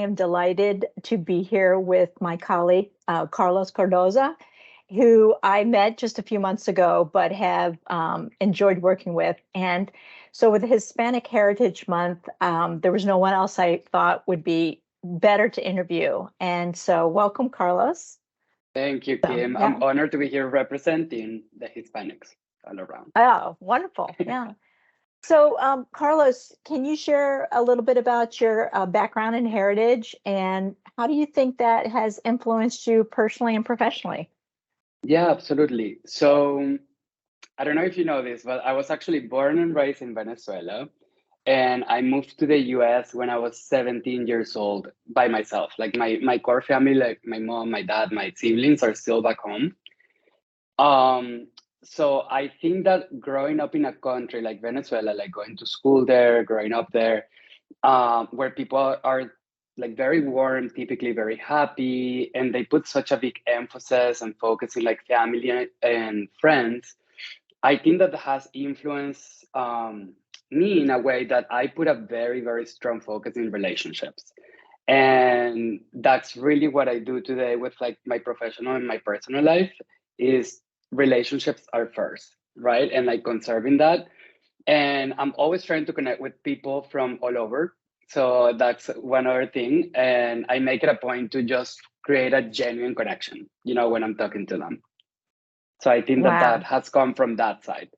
am delighted to be here with my colleague, Carlos Cardozo, who I met just a few months ago, but have enjoyed working with. And so with Hispanic Heritage Month, there was no one else I thought would be better to interview. And so welcome, Carlos. Thank you, So, Kim. yeah. I'm honored to be here representing the Hispanics all around. Oh, wonderful. Yeah. So, Carlos, can you share a little bit about your background and heritage, and how do you think that has influenced you personally and professionally? Yeah, absolutely. So I don't know if you know this, but I was actually born and raised in Venezuela, and I moved to the US when I was 17 years old by myself. Like my core family, like my mom, my dad, my siblings are still back home. Um, so I think that growing up in a country like Venezuela, like going to school there, growing up there, where people are like very warm, typically very happy, and they put such a big emphasis and focus in like family and friends. I think that has influenced me in a way that I put a very, very strong focus in relationships. And that's really what I do today with like my professional and my personal life is relationships are first, right? And like conserving that. And I'm always trying to connect with people from all over. So that's one other thing. And I make it a point to just create a genuine connection, when I'm talking to them. So I think that that Wow. has come from that side.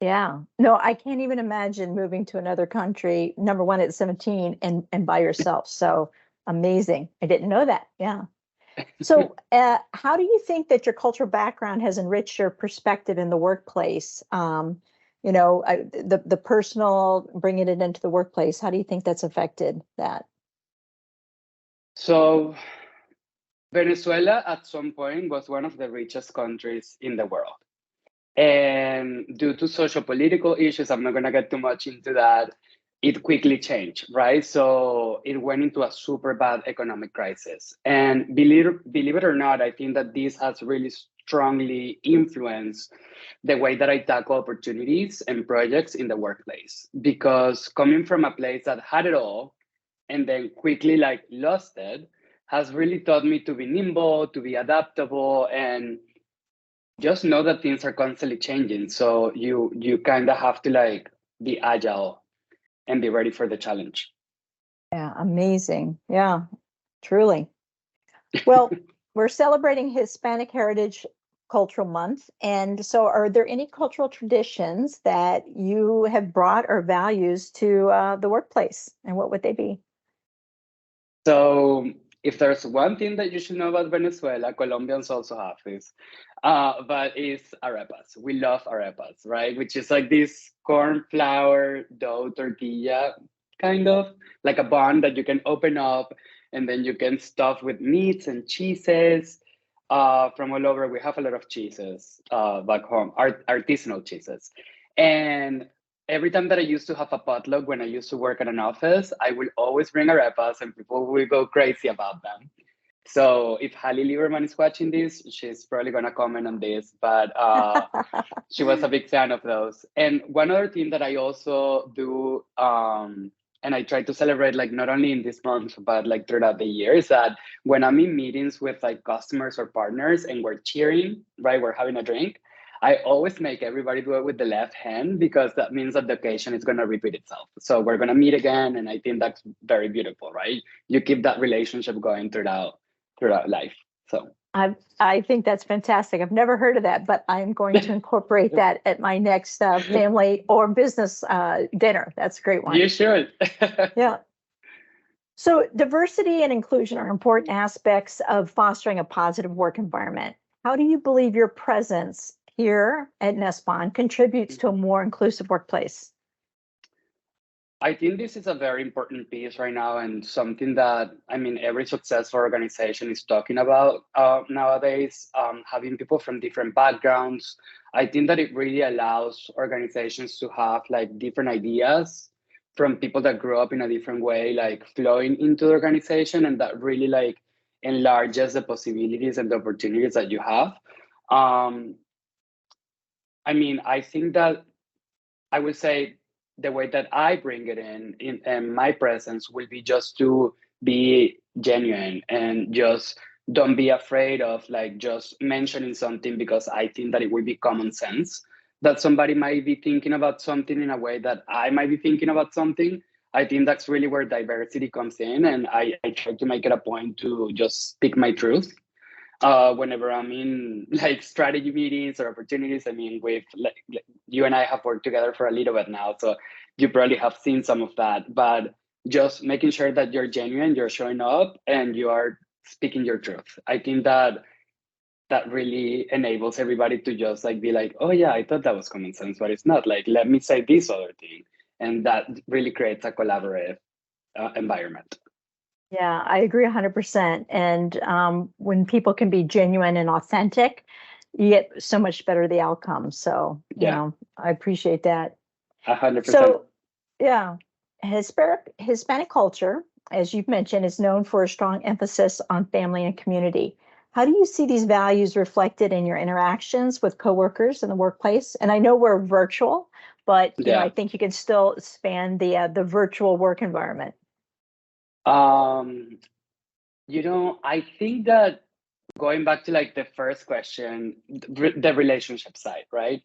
Yeah. No, I can't even imagine moving to another country, number one at 17 and by yourself. So amazing. I didn't know that. Yeah. So, how do you think that your cultural background has enriched your perspective in the workplace? The personal, bringing it into the workplace. How do you think that's affected that? So Venezuela at some point was one of the richest countries in the world. And due to social political issues, I'm not going to get too much into that. It quickly changed, right? So it went into a super bad economic crisis. And believe it or not, I think that this has really strongly influenced the way that I tackle opportunities and projects in the workplace. Because coming from a place that had it all and then quickly like lost it has really taught me to be nimble, to be adaptable, and just know that things are constantly changing. So you kind of have to like be agile and be ready for the challenge. Yeah, amazing. Yeah, truly. Well, we're celebrating Hispanic Heritage Cultural Month. And so, are there any cultural traditions that you have brought or values to the workplace? And what would they be? So if there's one thing that you should know about Venezuela, Colombians also have this, but it's arepas. We love arepas, right? Which is like this corn flour dough tortilla, kind of like a bun that you can open up and then you can stuff with meats and cheeses from all over. We have a lot of cheeses back home, artisanal cheeses. And every time that I used to have a potluck when I used to work at an office, I will always bring arepas and people will go crazy about them. So if Hallie Lieberman is watching this, she's probably gonna comment on this, but she was a big fan of those. And one other thing that I also do, and I try to celebrate like not only in this month, but like throughout the year, is that when I'm in meetings with like customers or partners and we're cheering, right, we're having a drink, I always make everybody do it with the left hand because that means that the occasion is going to repeat itself. So we're going to meet again. And I think that's very beautiful, right? You keep that relationship going throughout life. So I think that's fantastic. I've never heard of that, but I'm going to incorporate that at my next family or business dinner. That's a great one. you should. Yeah. So, diversity and inclusion are important aspects of fostering a positive work environment. How do you believe your presence here at Nespon contributes to a more inclusive workplace? I think this is a very important piece right now and something that, I mean, every successful organization is talking about nowadays, having people from different backgrounds. I think that it really allows organizations to have like different ideas from people that grew up in a different way, like flowing into the organization, and that really like enlarges the possibilities and the opportunities that you have. Um, I mean, I think that I would say the way that I bring it in my presence will be just to be genuine and just don't be afraid of like just mentioning something because I think that it will be common sense that somebody might be thinking about something in a way that I might be thinking about something. I think that's really where diversity comes in, and I try to make it a point to just speak my truth whenever I'm in like strategy meetings or opportunities. I mean, with like you and I have worked together for a little bit now, so you probably have seen some of that. But just making sure that you're genuine, you're showing up, and you are speaking your truth. I think that that really enables everybody to just like be like, oh yeah, I thought that was common sense, but it's not. Like, let me say this other thing, and that really creates a collaborative environment. Yeah, I agree 100%. And when people can be genuine and authentic, you get so much better the outcome. So, Yeah, I appreciate that. 100%. So, yeah, Hispanic culture, as you've mentioned, is known for a strong emphasis on family and community. How do you see these values reflected in your interactions with coworkers in the workplace? And I know we're virtual, but I Yeah. think you can still span the virtual work environment. Um, I think that going back to like the first question, the relationship side, right?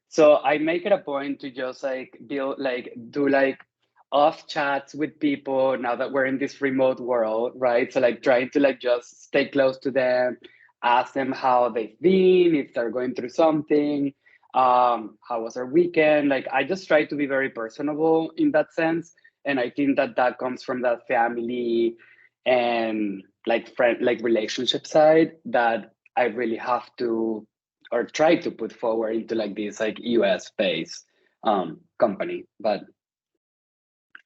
So I make it a point to just like do like off chats with people now that we're in this remote world, right? So like trying to like just stay close to them, ask them how they've been, if they're going through something, how was their weekend? Like I just try to be very personable in that sense. And I think that that comes from that family and like friend like relationship side that I really have to or try to put forward into like this like US based company. But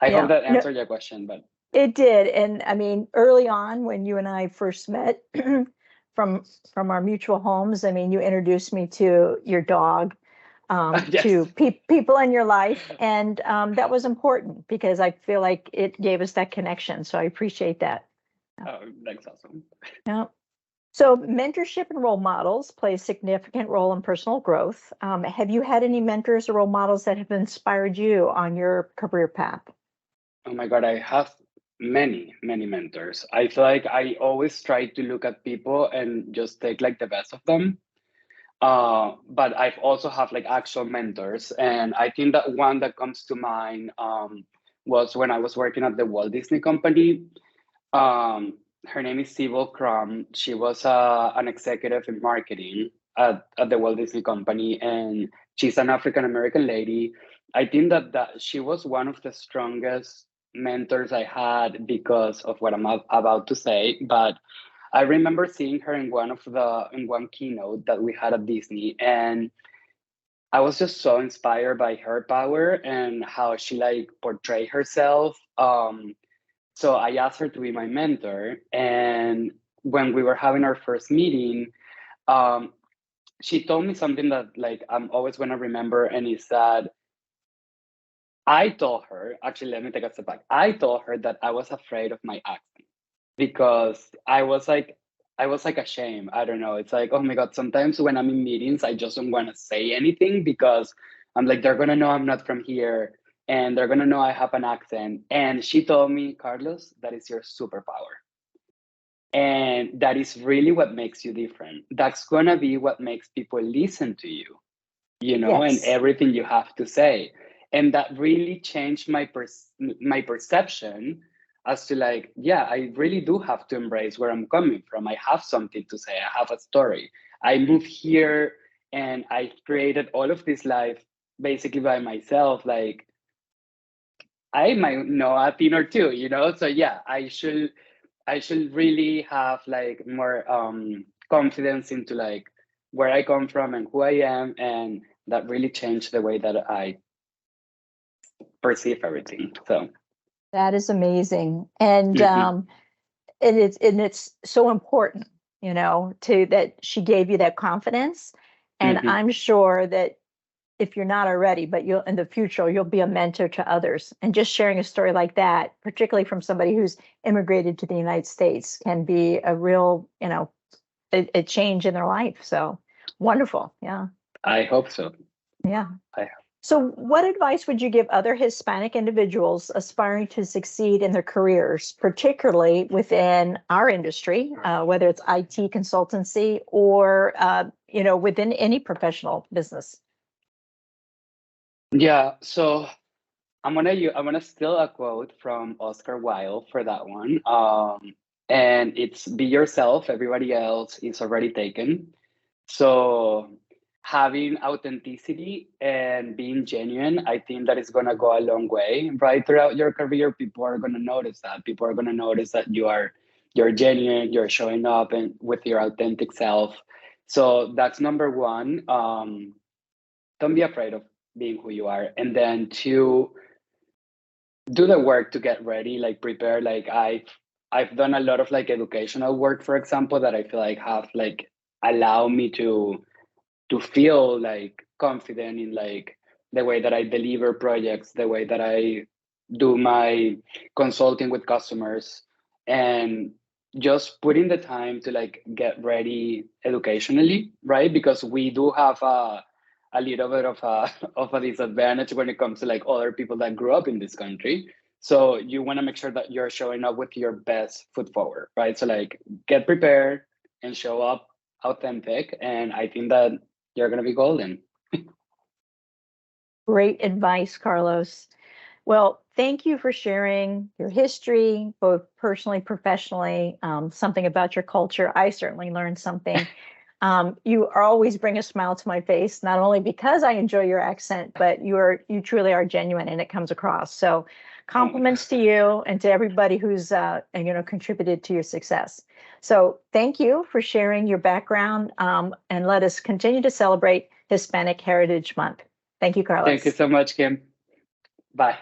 I hope Yeah, that no, answered your question. But it did. And I mean, early on when you and I first met from from our mutual homes, I mean, you introduced me to your dog, yes. to people in your life. And that was important because I feel like it gave us that connection. So I appreciate that. Yeah. Oh, that's awesome. Yeah. So mentorship and role models play a significant role in personal growth. Have you had any mentors or role models that have inspired you on your career path? Oh my God, I have many, many mentors. I feel like I always try to look at people and just take like the best of them. But I've also have like actual mentors, and I think that one that comes to mind was when I was working at the Walt Disney Company. Her name is Sybil Crum. She was an executive in marketing at the Walt Disney Company, and she's an African American lady. I think that she was one of the strongest mentors I had because of what I'm about to say. But I remember seeing her in one keynote that we had at Disney, and I was just so inspired by her power and how she like portrayed herself. So I asked her to be my mentor, and when we were having our first meeting, um, she told me something that like I'm always gonna remember, and it's that I told her, actually, let me take a step back. I told her that I was afraid of my accent because I was like ashamed. I don't know. It's like, oh my God, sometimes when I'm in meetings, I just don't want to say anything because I'm like, they're gonna know I'm not from here and they're gonna know I have an accent. And she told me, Carlos, that is your superpower. And that is really what makes you different. That's gonna be what makes people listen to you, and Yes. everything you have to say. And that really changed my perception as to like, yeah, I really do have to embrace where I'm coming from. I have something to say. I have a story. I moved here and I created all of this life basically by myself. Like I might know a thing or two. So yeah, I should really have like more confidence into like where I come from and who I am, and that really changed the way that I perceive everything. So That is amazing. And mhm, it's so important, to that she gave you that confidence. And mhm. I'm sure that if you're not already, but you'll in the future, you'll be a mentor to others. And just sharing a story like that, particularly from somebody who's immigrated to the United States, can be a real, a change in their life. So wonderful. Yeah. I hope so. Yeah. I So, what advice would you give other Hispanic individuals aspiring to succeed in their careers, particularly within our industry, whether it's IT consultancy or within any professional business? Yeah, so I'm gonna steal a quote from Oscar Wilde for that one. And it's be yourself, everybody else is already taken. So having authenticity and being genuine, I think that is gonna go a long way, right? Throughout your career, people are gonna notice that. People are gonna notice that you're genuine, you're showing up and with your authentic self. So that's number one. Don't be afraid of being who you are. And then two, do the work to get ready, like prepare. Like I've done a lot of like educational work, for example, that I feel like have like allow me to feel like confident in like the way that I deliver projects, the way that I do my consulting with customers, and just putting the time to like get ready educationally, right? Because we do have a little bit of a of a disadvantage when it comes to like other people that grew up in this country. So you want to make sure that you're showing up with your best foot forward, right? So like get prepared and show up authentic, and I think that you're gonna be golden. Great advice, Carlos. Well, thank you for sharing your history, both personally, professionally, something about your culture. I certainly learned something. You always bring a smile to my face, not only because I enjoy your accent, but you truly are genuine and it comes across. So Oh my compliments to you and to everybody who's contributed to your success. So thank you for sharing your background, and let us continue to celebrate Hispanic Heritage Month. Thank you, Thank you Carlos. so much, Kim. Bye.